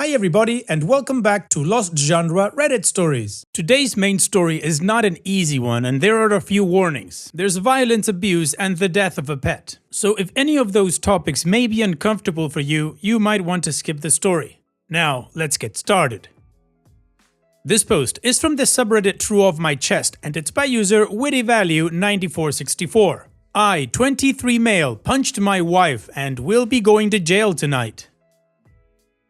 Hi everybody and welcome back to Lost Genre Reddit Stories. Today's main story is not an easy one and there are a few warnings. There's violence, abuse, and the death of a pet. So if any of those topics may be uncomfortable for you, you might want to skip the story. Now, let's get started. This post is from the subreddit True of My Chest and it's by user WittyValue9464. I, 23 male, punched my wife and will be going to jail tonight.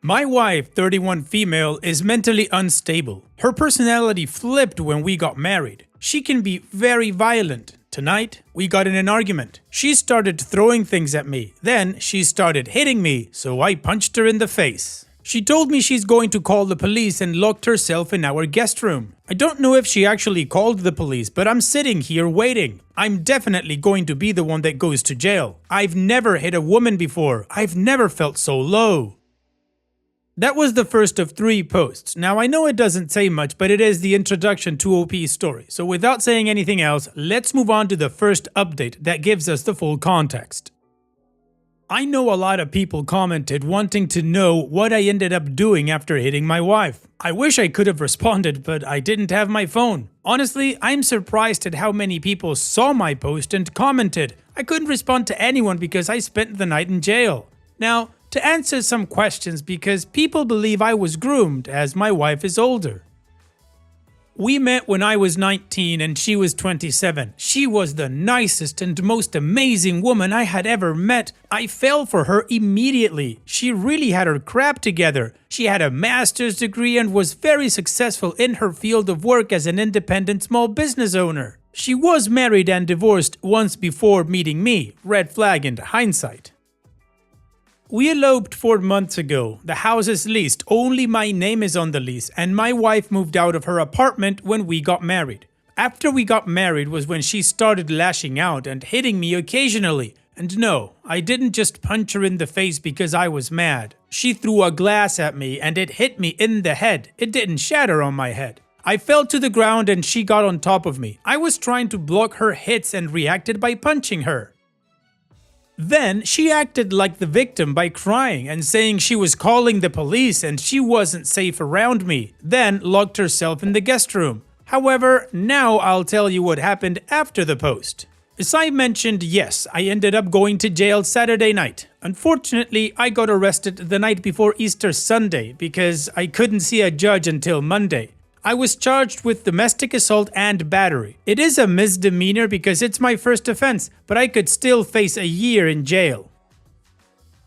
My wife, 31 female, is mentally unstable. Her personality flipped when we got married. She can be very violent. Tonight, we got in an argument. She started throwing things at me. Then, she started hitting me, so I punched her in the face. She told me she's going to call the police and locked herself in our guest room. I don't know if she actually called the police, but I'm sitting here waiting. I'm definitely going to be the one that goes to jail. I've never hit a woman before. I've never felt so low. That was the first of 3 posts. Now I know it doesn't say much, but it is the introduction to OP's story. So without saying anything else, let's move on to the first update that gives us the full context. I know a lot of people commented wanting to know what I ended up doing after hitting my wife. I wish I could have responded, but I didn't have my phone. Honestly, I'm surprised at how many people saw my post and commented. I couldn't respond to anyone because I spent the night in jail. Now, to answer some questions because people believe I was groomed as my wife is older. We met when I was 19 and she was 27. She was the nicest and most amazing woman I had ever met. I fell for her immediately. She really had her crap together. She had a master's degree and was very successful in her field of work as an independent small business owner. She was married and divorced once before meeting me. Red flag in hindsight. We eloped 4 months ago. The house is leased, only my name is on the lease, and my wife moved out of her apartment when we got married. After we got married was when she started lashing out and hitting me occasionally. And no, I didn't just punch her in the face because I was mad. She threw a glass at me and it hit me in the head. It didn't shatter on my head. I fell to the ground and she got on top of me. I was trying to block her hits and reacted by punching her. Then, she acted like the victim by crying and saying she was calling the police and she wasn't safe around me, then locked herself in the guest room. However, now I'll tell you what happened after the post. As I mentioned, yes, I ended up going to jail Saturday night. Unfortunately, I got arrested the night before Easter Sunday because I couldn't see a judge until Monday. I was charged with domestic assault and battery. It is a misdemeanor because it's my first offense, but I could still face a year in jail.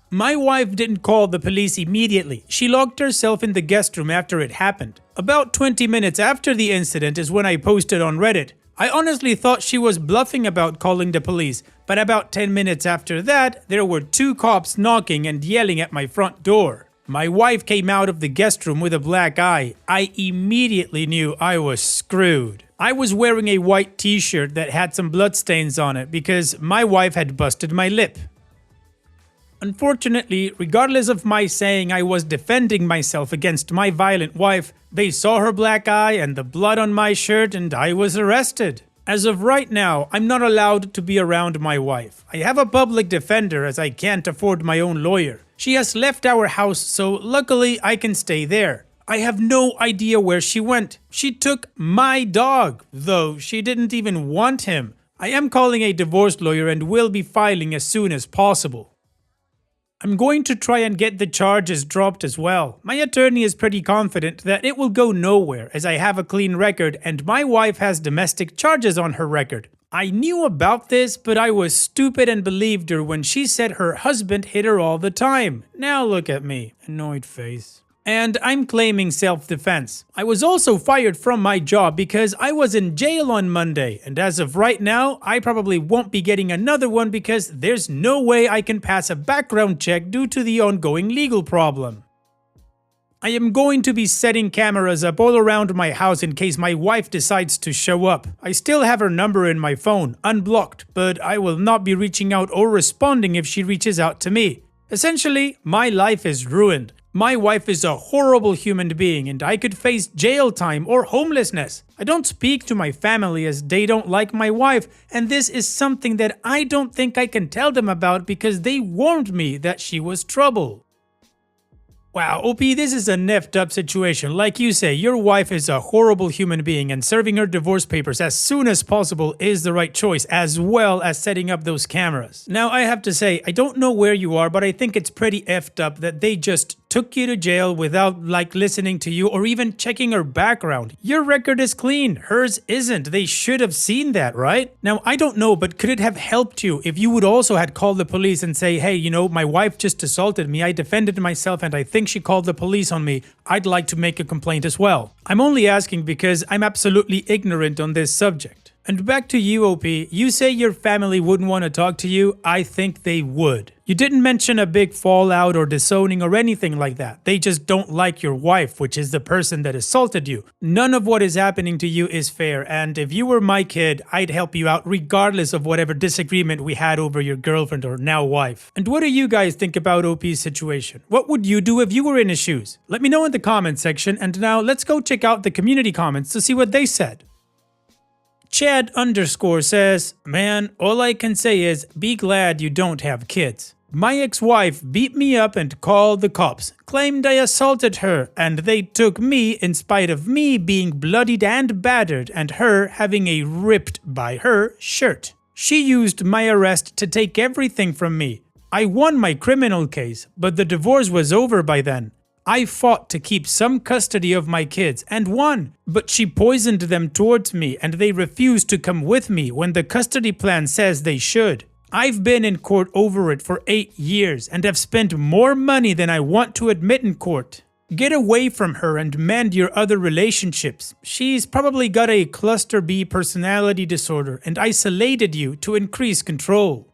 My wife didn't call the police immediately. She locked herself in the guest room after it happened. About 20 minutes after the incident is when I posted on Reddit. I honestly thought she was bluffing about calling the police, but about 10 minutes after that, there were 2 cops knocking and yelling at my front door. My wife came out of the guest room with a black eye. I immediately knew I was screwed. I was wearing a white t-shirt that had some bloodstains on it because my wife had busted my lip. Unfortunately, regardless of my saying I was defending myself against my violent wife, they saw her black eye and the blood on my shirt and I was arrested. As of right now, I'm not allowed to be around my wife. I have a public defender as I can't afford my own lawyer. She has left our house, so luckily I can stay there. I have no idea where she went. She took my dog, though she didn't even want him. I am calling a divorce lawyer and will be filing as soon as possible. I'm going to try and get the charges dropped as well. My attorney is pretty confident that it will go nowhere as I have a clean record and my wife has domestic charges on her record. I knew about this, but I was stupid and believed her when she said her husband hit her all the time. Now look at me, annoyed face. And I'm claiming self-defense. I was also fired from my job because I was in jail on Monday, and as of right now, I probably won't be getting another one because there's no way I can pass a background check due to the ongoing legal problem. I am going to be setting cameras up all around my house in case my wife decides to show up. I still have her number in my phone, unblocked, but I will not be reaching out or responding if she reaches out to me. Essentially, my life is ruined. My wife is a horrible human being and I could face jail time or homelessness. I don't speak to my family as they don't like my wife, and this is something that I don't think I can tell them about because they warned me that she was trouble. Wow, OP, this is a neffed up situation. Like you say, your wife is a horrible human being, and serving her divorce papers as soon as possible is the right choice, as well as setting up those cameras. Now, I have to say, I don't know where you are, but I think it's pretty effed up that they just took you to jail without listening to you or even checking her background. Your record is clean, hers isn't. They should have seen that, right? Now, I don't know, but could it have helped you if you would also had called the police and say, hey, you know, my wife just assaulted me, I defended myself, and I think she called the police on me. I'd like to make a complaint as well. I'm only asking because I'm absolutely ignorant on this subject. And back to you, OP. You say your family wouldn't want to talk to you. I think they would. You didn't mention a big fallout or disowning or anything like that. They just don't like your wife, which is the person that assaulted you. None of what is happening to you is fair, and if you were my kid, I'd help you out regardless of whatever disagreement we had over your girlfriend or now wife. And what do you guys think about OP's situation? What would you do if you were in his shoes? Let me know in the comments section, and now let's go check out the community comments to see what they said. Chad _ says, man, all I can say is be glad you don't have kids. My ex-wife beat me up and called the cops, claimed I assaulted her, and they took me in spite of me being bloodied and battered and her having a ripped by her shirt. She used my arrest to take everything from me. I won my criminal case, but the divorce was over by then. I fought to keep some custody of my kids and won, but she poisoned them towards me and they refused to come with me when the custody plan says they should. I've been in court over it for 8 years and have spent more money than I want to admit in court. Get away from her and mend your other relationships. She's probably got a cluster B personality disorder and isolated you to increase control.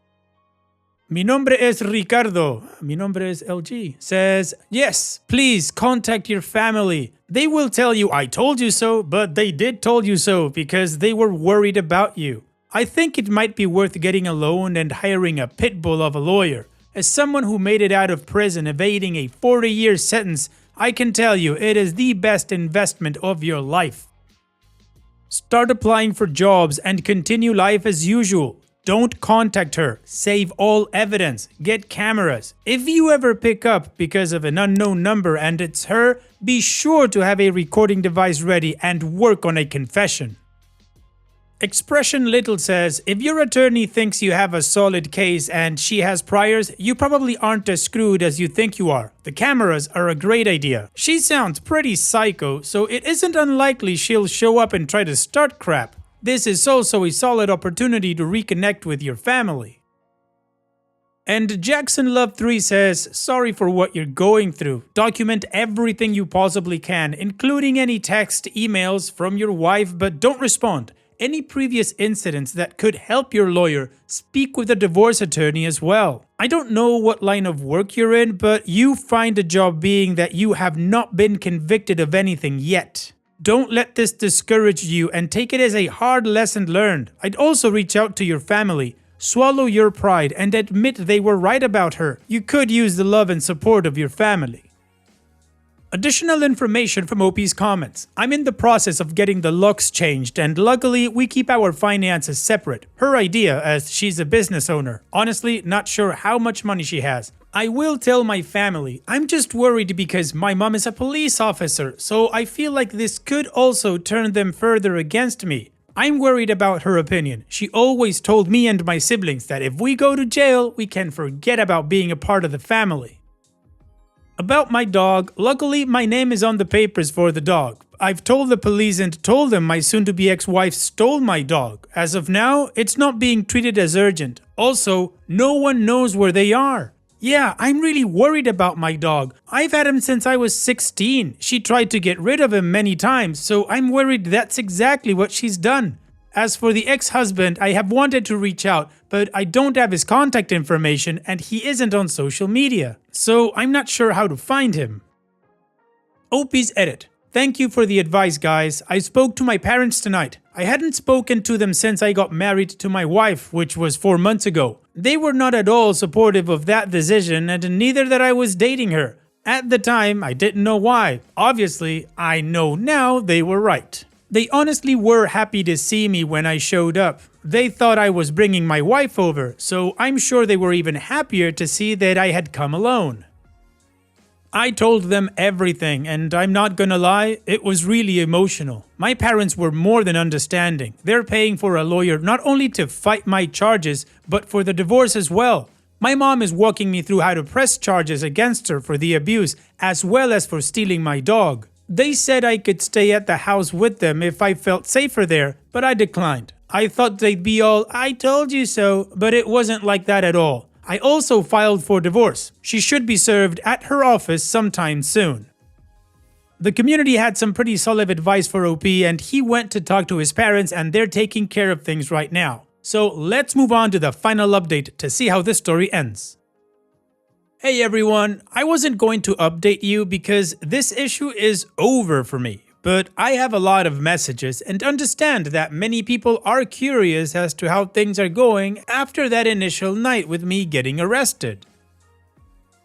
Mi nombre es Ricardo. Mi nombre es LG. Says, yes, please contact your family. They will tell you I told you so, but they did told you so because they were worried about you. I think it might be worth getting a loan and hiring a pit bull of a lawyer. As someone who made it out of prison evading a 40-year sentence, I can tell you it is the best investment of your life. Start applying for jobs and continue life as usual. Don't contact her. Save all evidence. Get cameras. If you ever pick up because of an unknown number and it's her, be sure to have a recording device ready and work on a confession. Expression Little says, if your attorney thinks you have a solid case and she has priors, you probably aren't as screwed as you think you are. The cameras are a great idea. She sounds pretty psycho, so it isn't unlikely she'll show up and try to start crap. This is also a solid opportunity to reconnect with your family. And Jackson Love 3 says, sorry for what you're going through. Document everything you possibly can, including any text, emails from your wife, but don't respond. Any previous incidents that could help your lawyer, speak with a divorce attorney as well. I don't know what line of work you're in, but you find a job being that you have not been convicted of anything yet. Don't let this discourage you and take it as a hard lesson learned. I'd also reach out to your family. Swallow your pride and admit they were right about her. You could use the love and support of your family. Additional information from OP's comments. I'm in the process of getting the locks changed and luckily we keep our finances separate. Her idea as she's a business owner. Honestly, not sure how much money she has. I will tell my family. I'm just worried because my mom is a police officer, so I feel like this could also turn them further against me. I'm worried about her opinion. She always told me and my siblings that if we go to jail, we can forget about being a part of the family. About my dog, luckily my name is on the papers for the dog. I've told the police and told them my soon-to-be ex-wife stole my dog. As of now, it's not being treated as urgent. Also, no one knows where they are. Yeah, I'm really worried about my dog. I've had him since I was 16. She tried to get rid of him many times, so I'm worried that's exactly what she's done. As for the ex-husband, I have wanted to reach out, but I don't have his contact information and he isn't on social media. So I'm not sure how to find him. OP's edit. Thank you for the advice, guys. I spoke to my parents tonight. I hadn't spoken to them since I got married to my wife, which was 4 months ago. They were not at all supportive of that decision and neither that I was dating her. At the time, I didn't know why. Obviously, I know now they were right. They honestly were happy to see me when I showed up. They thought I was bringing my wife over, so I'm sure they were even happier to see that I had come alone. I told them everything, and I'm not gonna lie, it was really emotional. My parents were more than understanding. They're paying for a lawyer not only to fight my charges, but for the divorce as well. My mom is walking me through how to press charges against her for the abuse, as well as for stealing my dog. They said I could stay at the house with them if I felt safer there, but I declined. I thought they'd be all, "I told you so," but it wasn't like that at all. I also filed for divorce. She should be served at her office sometime soon. The community had some pretty solid advice for OP, and he went to talk to his parents, and they're taking care of things right now. So let's move on to the final update to see how this story ends. Hey everyone, I wasn't going to update you because this issue is over for me. But I have a lot of messages and understand that many people are curious as to how things are going after that initial night with me getting arrested.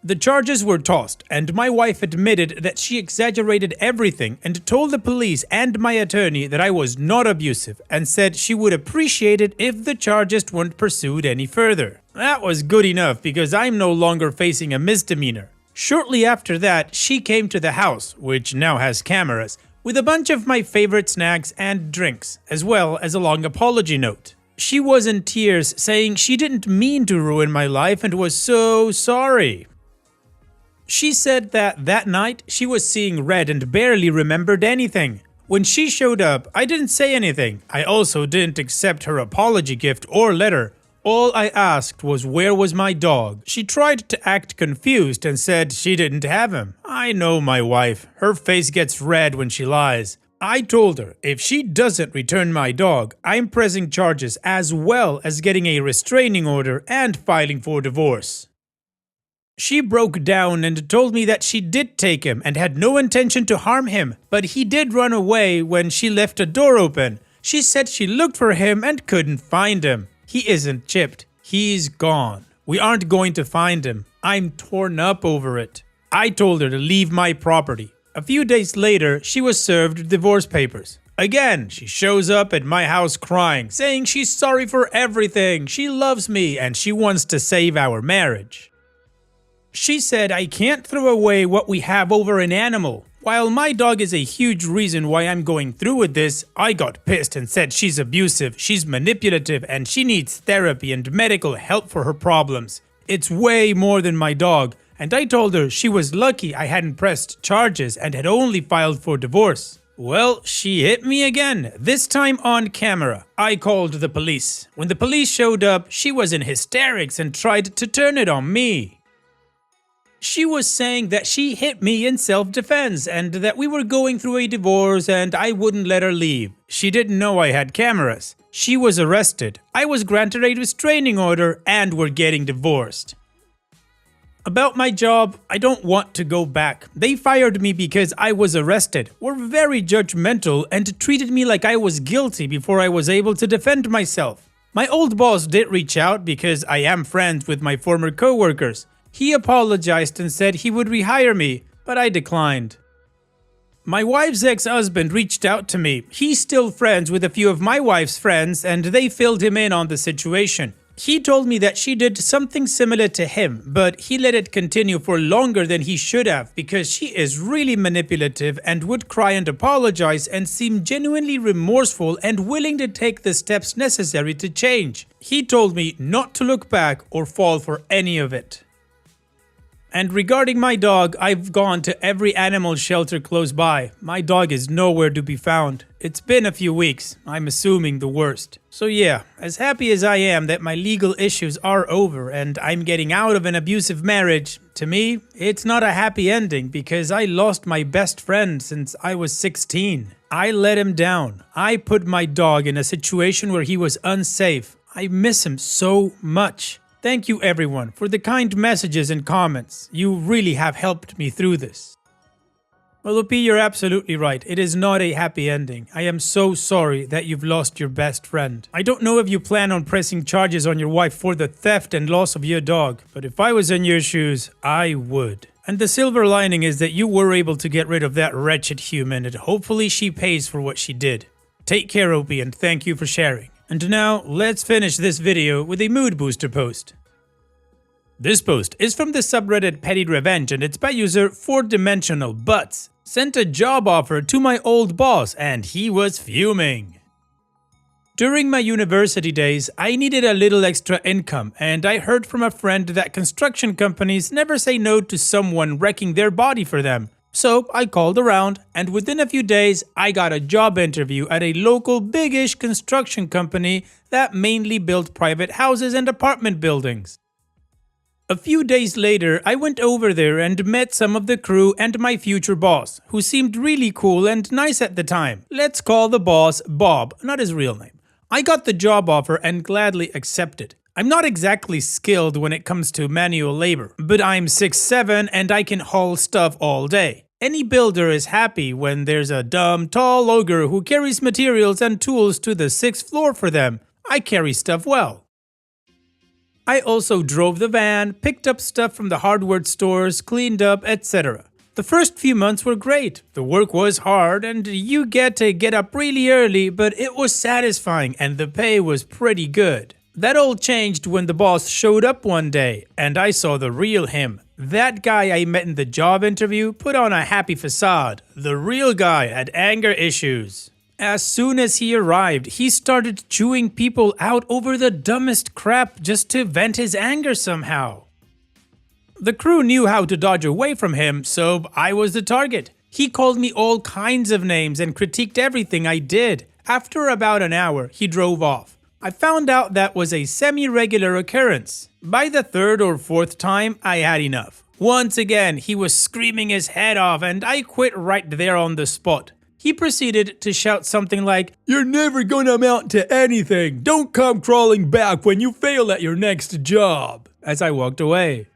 The charges were tossed, and my wife admitted that she exaggerated everything and told the police and my attorney that I was not abusive and said she would appreciate it if the charges weren't pursued any further. That was good enough because I'm no longer facing a misdemeanor. Shortly after that, she came to the house, which now has cameras, with a bunch of my favorite snacks and drinks, as well as a long apology note. She was in tears, saying she didn't mean to ruin my life and was so sorry. She said that night she was seeing red and barely remembered anything. When she showed up, I didn't say anything. I also didn't accept her apology gift or letter. All I asked was where was my dog. She tried to act confused and said she didn't have him. I know my wife. Her face gets red when she lies. I told her if she doesn't return my dog, I'm pressing charges as well as getting a restraining order and filing for divorce. She broke down and told me that she did take him and had no intention to harm him, but he did run away when she left a door open. She said she looked for him and couldn't find him. He isn't chipped. He's gone. We aren't going to find him. I'm torn up over it. I told her to leave my property. A few days later, she was served divorce papers. Again, she shows up at my house crying, saying she's sorry for everything, she loves me, and she wants to save our marriage. She said I can't throw away what we have over an animal. While my dog is a huge reason why I'm going through with this, I got pissed and said she's abusive, she's manipulative, and she needs therapy and medical help for her problems. It's way more than my dog, and I told her she was lucky I hadn't pressed charges and had only filed for divorce. Well, she hit me again, this time on camera. I called the police. When the police showed up, she was in hysterics and tried to turn it on me. She was saying that she hit me in self-defense and that we were going through a divorce and I wouldn't let her leave. She didn't know I had cameras. She was arrested. I was granted a restraining order and we're getting divorced. About my job, I don't want to go back. They fired me because I was arrested, were very judgmental, and treated me like I was guilty before I was able to defend myself. My old boss did reach out because I am friends with my former co-workers. He apologized and said he would rehire me, but I declined. My wife's ex-husband reached out to me. He's still friends with a few of my wife's friends and they filled him in on the situation. He told me that she did something similar to him, but he let it continue for longer than he should have because she is really manipulative and would cry and apologize and seem genuinely remorseful and willing to take the steps necessary to change. He told me not to look back or fall for any of it. And regarding my dog, I've gone to every animal shelter close by. My dog is nowhere to be found. It's been a few weeks. I'm assuming the worst. So yeah, as happy as I am that my legal issues are over and I'm getting out of an abusive marriage, to me, it's not a happy ending because I lost my best friend since I was 16. I let him down. I put my dog in a situation where he was unsafe. I miss him so much. Thank you everyone for the kind messages and comments. You really have helped me through this. Well, OP, you're absolutely right. It is not a happy ending. I am so sorry that you've lost your best friend. I don't know if you plan on pressing charges on your wife for the theft and loss of your dog, but if I was in your shoes, I would. And the silver lining is that you were able to get rid of that wretched human and hopefully she pays for what she did. Take care, OP, and thank you for sharing. And now, let's finish this video with a mood booster post. This post is from the subreddit Petty Revenge and it's by user 4dimensional butts. Sent a job offer to my old boss and he was fuming. During my university days, I needed a little extra income and I heard from a friend that construction companies never say no to someone wrecking their body for them. So I called around and within a few days I got a job interview at a local big-ish construction company that mainly built private houses and apartment buildings. A few days later, I went over there and met some of the crew and my future boss, who seemed really cool and nice at the time. Let's call the boss Bob, not his real name. I got the job offer and gladly accepted. I'm not exactly skilled when it comes to manual labor, but I'm 6'7" and I can haul stuff all day. Any builder is happy when there's a dumb, tall ogre who carries materials and tools to the 6th floor for them. I carry stuff well. I also drove the van, picked up stuff from the hardware stores, cleaned up, etc. The first few months were great. The work was hard and you get to get up really early, but it was satisfying and the pay was pretty good. That all changed when the boss showed up one day and I saw the real him. That guy I met in the job interview put on a happy facade. The real guy had anger issues. As soon as he arrived, he started chewing people out over the dumbest crap just to vent his anger somehow. The crew knew how to dodge away from him, so I was the target. He called me all kinds of names and critiqued everything I did. After about an hour, he drove off. I found out that was a semi-regular occurrence. By the 3rd or 4th time, I had enough. Once again, he was screaming his head off and I quit right there on the spot. He proceeded to shout something like, "You're never gonna amount to anything. Don't come crawling back when you fail at your next job," as I walked away.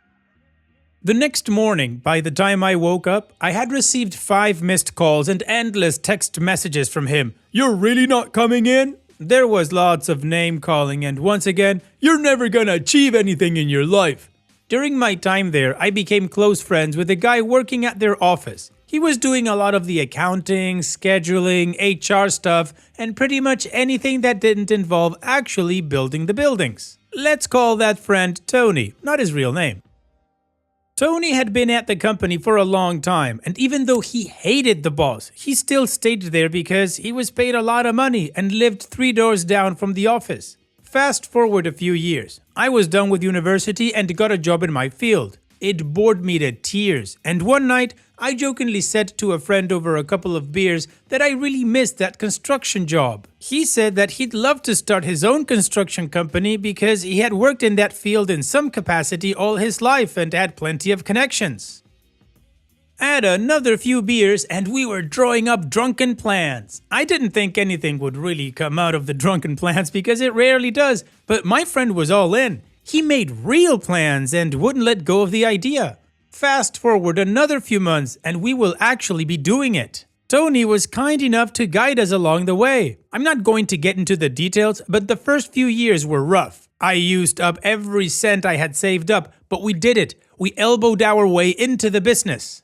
The next morning, by the time I woke up, I had received 5 missed calls and endless text messages from him. "You're really not coming in?" There was lots of name calling and once again, "You're never gonna achieve anything in your life." During my time there, I became close friends with a guy working at their office. He was doing a lot of the accounting, scheduling, HR stuff, and pretty much anything that didn't involve actually building the buildings. Let's call that friend Tony, not his real name. Tony had been at the company for a long time, and even though he hated the boss, he still stayed there because he was paid a lot of money and lived 3 doors down from the office. Fast forward a few years. I was done with university and got a job in my field. It bored me to tears, and one night I jokingly said to a friend over a couple of beers that I really missed that construction job. He said that he'd love to start his own construction company because he had worked in that field in some capacity all his life and had plenty of connections. Add another few beers and we were drawing up drunken plans. I didn't think anything would really come out of the drunken plans because it rarely does, but my friend was all in. He made real plans and wouldn't let go of the idea. Fast forward another few months and we will actually be doing it. Tony was kind enough to guide us along the way. I'm not going to get into the details, but the first few years were rough. I used up every cent I had saved up, but we did it. We elbowed our way into the business.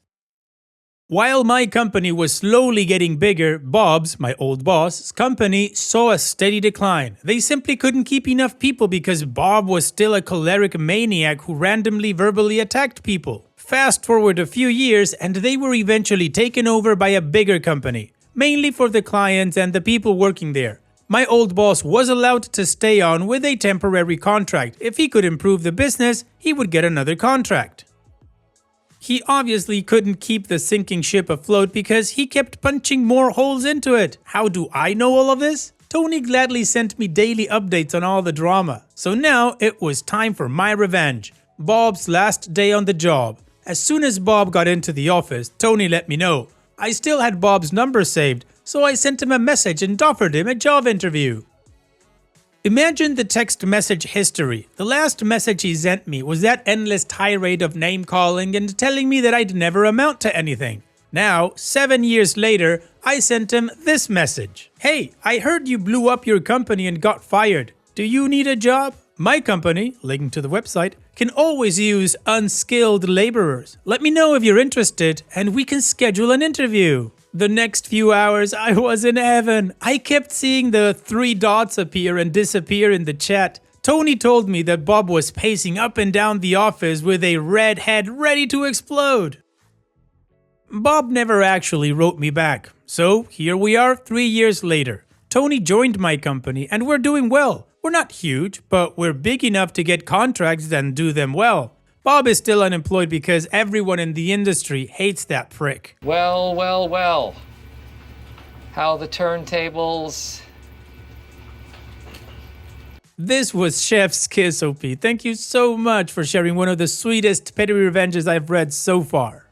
While my company was slowly getting bigger, Bob's, my old boss, company saw a steady decline. They simply couldn't keep enough people because Bob was still a choleric maniac who randomly verbally attacked people. Fast forward a few years and they were eventually taken over by a bigger company, mainly for the clients and the people working there. My old boss was allowed to stay on with a temporary contract. If he could improve the business, he would get another contract. He obviously couldn't keep the sinking ship afloat because he kept punching more holes into it. How do I know all of this? Tony gladly sent me daily updates on all the drama. So now it was time for my revenge. Bob's last day on the job. As soon as Bob got into the office, Tony let me know. I still had Bob's number saved, so I sent him a message and offered him a job interview. Imagine the text message history. The last message he sent me was that endless tirade of name calling and telling me that I'd never amount to anything. Now, 7 years later, I sent him this message. "Hey, I heard you blew up your company and got fired. Do you need a job? My company," link to the website, "can always use unskilled laborers. Let me know if you're interested and we can schedule an interview." The next few hours, I was in heaven. I kept seeing the 3 dots appear and disappear in the chat. Tony told me that Bob was pacing up and down the office with a red head ready to explode. Bob never actually wrote me back, so here we are 3 years later. Tony joined my company and we're doing well. We're not huge, but we're big enough to get contracts and do them well. Bob is still unemployed because everyone in the industry hates that prick. Well, well, well. How the turntables... This was Chef's Kiss, OP. Thank you so much for sharing one of the sweetest petty revenges I've read so far.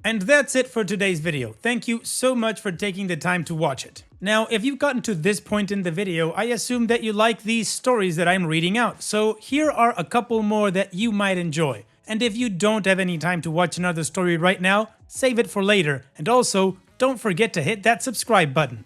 And that's it for today's video. Thank you so much for taking the time to watch it. Now, if you've gotten to this point in the video, I assume that you like these stories that I'm reading out. So here are a couple more that you might enjoy. And if you don't have any time to watch another story right now, save it for later. And also, don't forget to hit that subscribe button.